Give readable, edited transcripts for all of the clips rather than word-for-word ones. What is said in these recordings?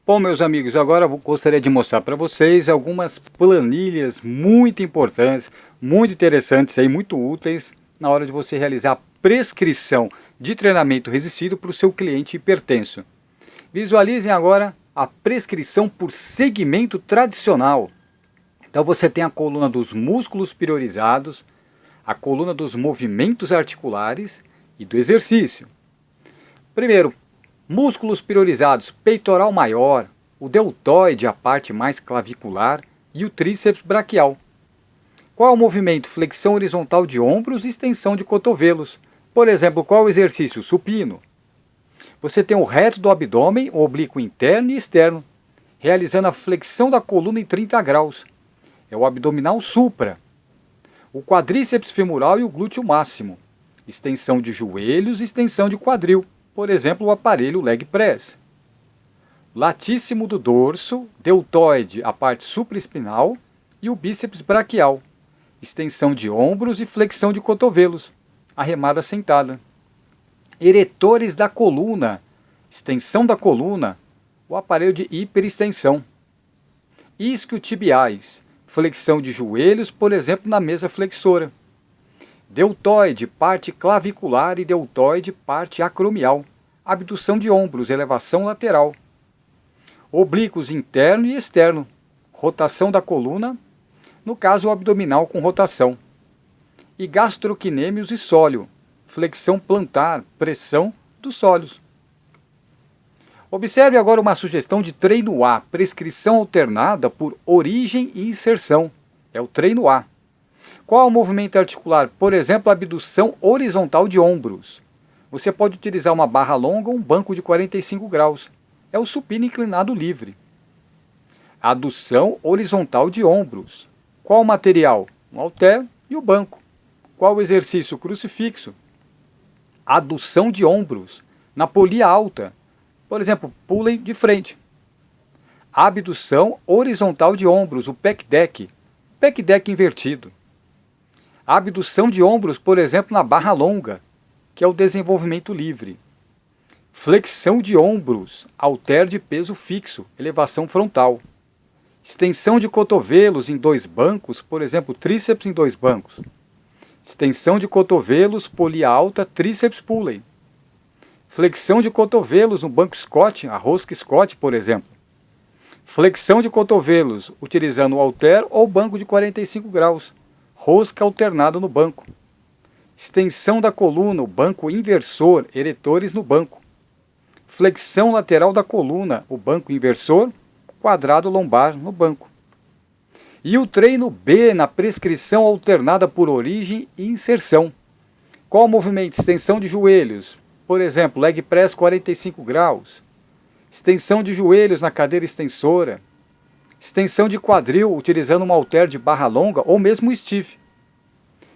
Bom, meus amigos, agora eu gostaria de mostrar para vocês algumas planilhas muito importantes, muito interessantes e muito úteis na hora de você realizar a prescrição de treinamento resistido para o seu cliente hipertenso. Visualizem agora a prescrição por segmento tradicional. Então você tem a coluna dos músculos priorizados, a coluna dos movimentos articulares e do exercício. Primeiro, músculos priorizados, peitoral maior, o deltoide, a parte mais clavicular, e o tríceps braquial. Qual é o movimento? Flexão horizontal de ombros e extensão de cotovelos. Por exemplo, qual é o exercício? Supino. Você tem o reto do abdômen, o oblíquo interno e externo, realizando a flexão da coluna em 30 graus. É o abdominal supra. O quadríceps femoral e o glúteo máximo. Extensão de joelhos e extensão de quadril. Por exemplo, o aparelho leg press. Latíssimo do dorso, deltoide, a parte supraespinal, e o bíceps braquial. Extensão de ombros e flexão de cotovelos. A remada sentada. Eretores da coluna, extensão da coluna, o aparelho de hiperextensão. Isquiotibiais, flexão de joelhos, por exemplo, na mesa flexora. Deltoide, parte clavicular, e deltoide, parte acromial. Abdução de ombros, elevação lateral. Oblíquos interno e externo. Rotação da coluna, no caso o abdominal com rotação. E gastrocnêmios e sólio. Flexão plantar, pressão dos sólios. Observe agora uma sugestão de treino A, prescrição alternada por origem e inserção. É o treino A. Qual é o movimento articular? Por exemplo, a abdução horizontal de ombros. Você pode utilizar uma barra longa ou um banco de 45 graus. É o supino inclinado livre. Adução horizontal de ombros. Qual o material? Um halter e o banco. Qual o exercício? Crucifixo. Adução de ombros. Na polia alta. Por exemplo, pulem de frente. Abdução horizontal de ombros, o pec deck. Pec deck invertido. Abdução de ombros, por exemplo, na barra longa, que é o desenvolvimento livre. Flexão de ombros, halter de peso fixo, elevação frontal. Extensão de cotovelos em 2 bancos, por exemplo, tríceps em 2 bancos. Extensão de cotovelos, polia alta, tríceps pulley. Flexão de cotovelos no banco Scott, a rosca Scott, por exemplo. Flexão de cotovelos, utilizando o halter ou banco de 45 graus. Rosca alternada no banco. Extensão da coluna, o banco inversor, eretores no banco. Flexão lateral da coluna, o banco inversor, quadrado lombar no banco. E o treino B na prescrição alternada por origem e inserção. Qual o movimento? Extensão de joelhos. Por exemplo, leg press 45 graus. Extensão de joelhos na cadeira extensora. Extensão de quadril utilizando um halter de barra longa ou mesmo stiff.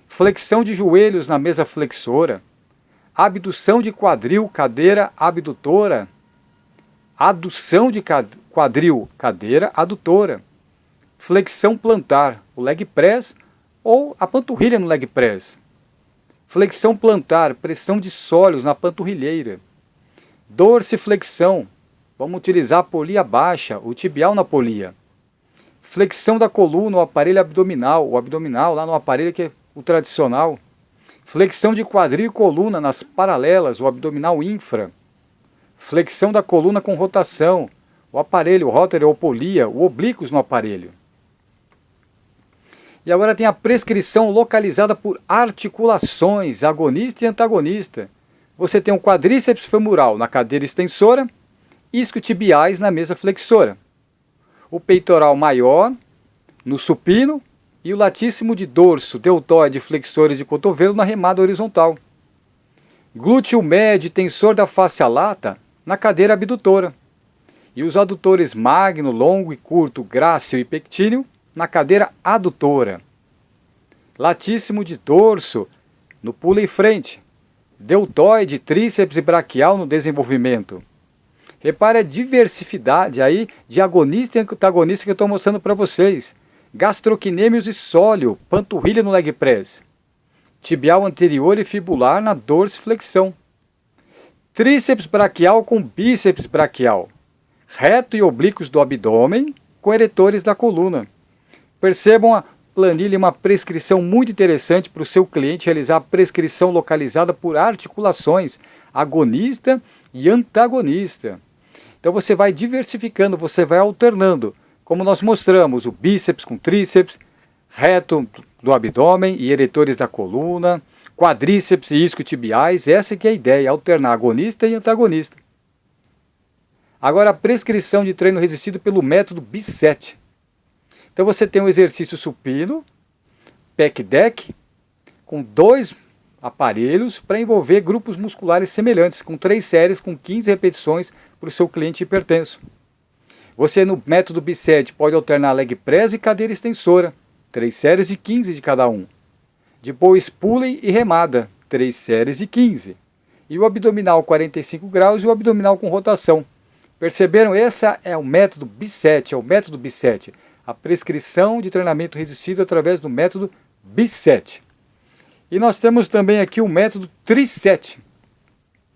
Flexão de joelhos na mesa flexora. Abdução de quadril, cadeira abdutora. Adução de quadril, cadeira adutora. Flexão plantar, o leg press ou a panturrilha no leg press. Flexão plantar, pressão de sólios na panturrilheira. Dorsiflexão, vamos utilizar a polia baixa, o tibial na polia. Flexão da coluna, o aparelho abdominal, o abdominal lá no aparelho que é o tradicional. Flexão de quadril e coluna nas paralelas, o abdominal infra. Flexão da coluna com rotação, o aparelho, o rótero ou polia, o oblíquos no aparelho. E agora tem a prescrição localizada por articulações, agonista e antagonista. Você tem o quadríceps femoral na cadeira extensora, isquiotibiais na mesa flexora. O peitoral maior no supino e o latíssimo de dorso, deltoide, flexores de cotovelo na remada horizontal. Glúteo médio e tensor da face lata na cadeira abdutora. E os adutores magno, longo e curto, grácil e pectíneo na cadeira adutora. Latíssimo de dorso no pulo em frente. Deltoide, tríceps e braquial no desenvolvimento. Repare a diversidade aí de agonista e antagonista que eu estou mostrando para vocês. Gastrocnêmios e sólio, panturrilha no leg press. Tibial anterior e fibular na dorsiflexão. Tríceps braquial com bíceps braquial. reto e oblíquos do abdômen com eretores da coluna. Percebam a planilha, uma prescrição muito interessante para o seu cliente realizar a prescrição localizada por articulações agonista e antagonista. Então você vai diversificando, você vai alternando, como nós mostramos, o bíceps com tríceps, reto do abdômen e eretores da coluna, quadríceps e isquiotibiais, essa que é a ideia, alternar agonista e antagonista. Agora a prescrição de treino resistido pelo método BICET. Então você tem um exercício supino, pec deck, com 2 aparelhos para envolver grupos musculares semelhantes, com 3 séries com 15 repetições para o seu cliente hipertenso. Você no método BICET pode alternar leg press e cadeira extensora, 3 séries de 15 de cada um. Depois pulley e remada, 3 séries de 15. E o abdominal 45 graus e o abdominal com rotação. Perceberam? Esse é o método BICET, a prescrição de treinamento resistido através do método BICET. E nós temos também aqui o método TRICET,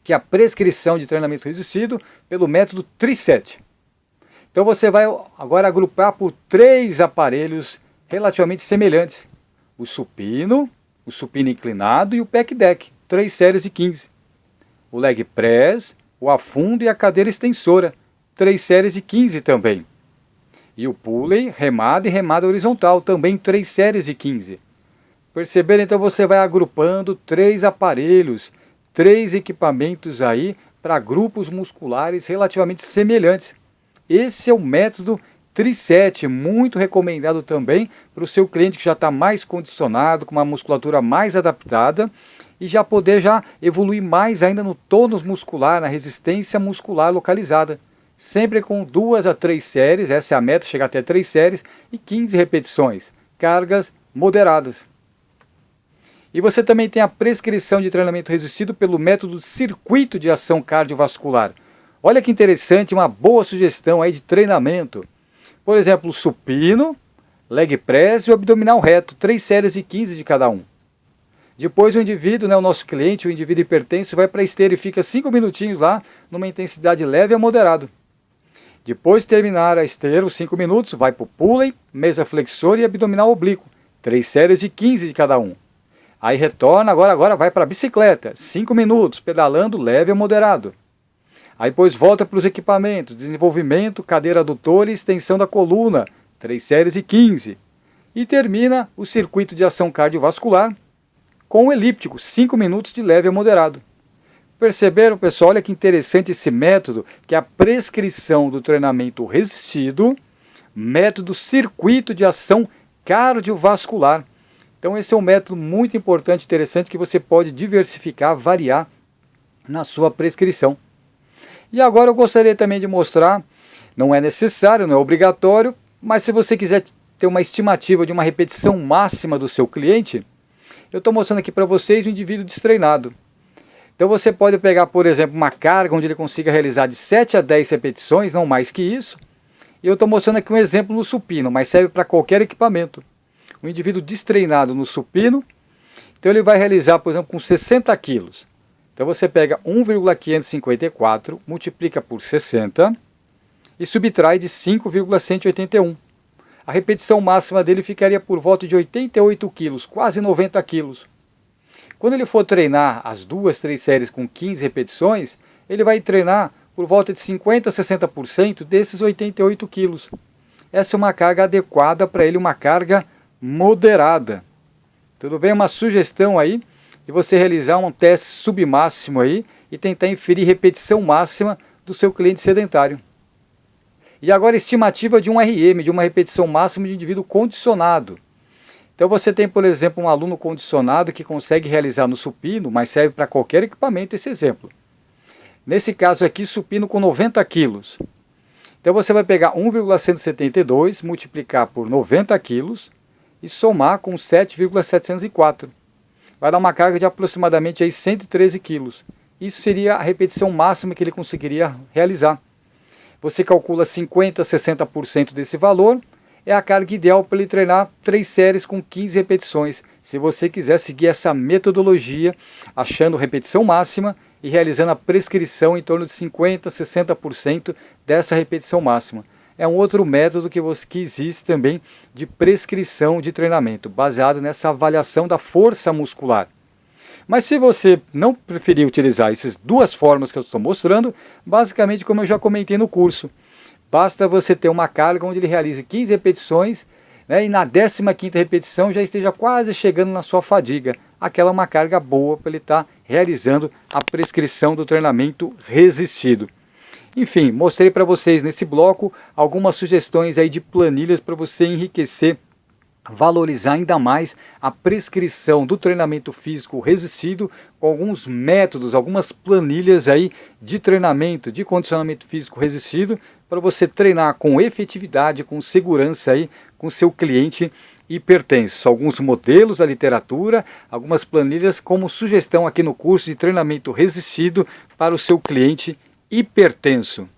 que é a prescrição de treinamento resistido pelo método TRICET. Então você vai agora agrupar por 3 aparelhos relativamente semelhantes. O supino inclinado e o pec deck, 3 séries de 15. O leg press, o afundo e a cadeira extensora, 3 séries de 15 também. E o pulley, remada e remada horizontal, também 3 séries de 15. Perceberam? Então você vai agrupando 3 aparelhos, 3 equipamentos aí para grupos musculares relativamente semelhantes. Esse é o método TRICET, muito recomendado também para o seu cliente que já está mais condicionado, com uma musculatura mais adaptada e já poder evoluir mais ainda no tônus muscular, na resistência muscular localizada. Sempre com 2 a 3 séries, essa é a meta, chegar até 3 séries e 15 repetições, cargas moderadas. E você também tem a prescrição de treinamento resistido pelo método circuito de ação cardiovascular. Olha que interessante, uma boa sugestão aí de treinamento. Por exemplo, o supino, leg press e o abdominal reto, 3 séries de 15 de cada um. Depois o indivíduo, o nosso cliente, o indivíduo hipertenso, vai para a esteira e fica 5 minutinhos lá, numa intensidade leve a moderado. Depois de terminar a esteira, os 5 minutos, vai para o pulley, mesa flexora e abdominal oblíquo, 3 séries de 15 de cada um. Aí retorna, agora vai para a bicicleta, 5 minutos, pedalando leve a moderado. Aí depois volta para os equipamentos, desenvolvimento, cadeira adutora e extensão da coluna, 3 séries de 15. E termina o circuito de ação cardiovascular com o elíptico, 5 minutos de leve a moderado. Perceberam, pessoal? Olha que interessante esse método, que é a prescrição do treinamento resistido, método circuito de ação cardiovascular. Então esse é um método muito importante, interessante, que você pode diversificar, variar na sua prescrição. E agora eu gostaria também de mostrar, não é necessário, não é obrigatório, mas se você quiser ter uma estimativa de uma repetição máxima do seu cliente, eu estou mostrando aqui para vocês um indivíduo destreinado. Então você pode pegar, por exemplo, uma carga onde ele consiga realizar de 7 a 10 repetições, não mais que isso. E eu estou mostrando aqui um exemplo no supino, mas serve para qualquer equipamento. Um indivíduo destreinado no supino, então ele vai realizar, por exemplo, com 60 quilos. Então você pega 1,554, multiplica por 60 e subtrai de 5,181. A repetição máxima dele ficaria por volta de 88 quilos, quase 90 quilos. Quando ele for treinar as 2, 3 séries com 15 repetições, ele vai treinar por volta de 50% a 60% desses 88 quilos. Essa é uma carga adequada para ele, uma carga moderada. Tudo bem? Uma sugestão aí de você realizar um teste submáximo aí e tentar inferir repetição máxima do seu cliente sedentário. E agora estimativa de um RM, de uma repetição máxima de indivíduo condicionado. Então você tem, por exemplo, um aluno condicionado que consegue realizar no supino, mas serve para qualquer equipamento esse exemplo. Nesse caso aqui, supino com 90 quilos. Então você vai pegar 1,172, multiplicar por 90 quilos e somar com 7,704. Vai dar uma carga de aproximadamente aí 113 quilos. Isso seria a repetição máxima que ele conseguiria realizar. Você calcula 50% a 60% desse valor, é a carga ideal para ele treinar 3 séries com 15 repetições. Se você quiser seguir essa metodologia, achando repetição máxima e realizando a prescrição em torno de 50%, 60% dessa repetição máxima. É um outro método que existe também de prescrição de treinamento, baseado nessa avaliação da força muscular. Mas se você não preferir utilizar essas duas formas que eu estou mostrando, basicamente como eu já comentei no curso, basta você ter uma carga onde ele realize 15 repetições, né, e na 15ª repetição já esteja quase chegando na sua fadiga. Aquela é uma carga boa para ele estar realizando a prescrição do treinamento resistido. Enfim, mostrei para vocês nesse bloco algumas sugestões aí de planilhas para você enriquecer, valorizar ainda mais a prescrição do treinamento físico resistido, com alguns métodos, algumas planilhas aí de treinamento, de condicionamento físico resistido, para você treinar com efetividade, com segurança aí, com seu cliente hipertenso. Alguns modelos da literatura, algumas planilhas como sugestão aqui no curso de treinamento resistido para o seu cliente hipertenso.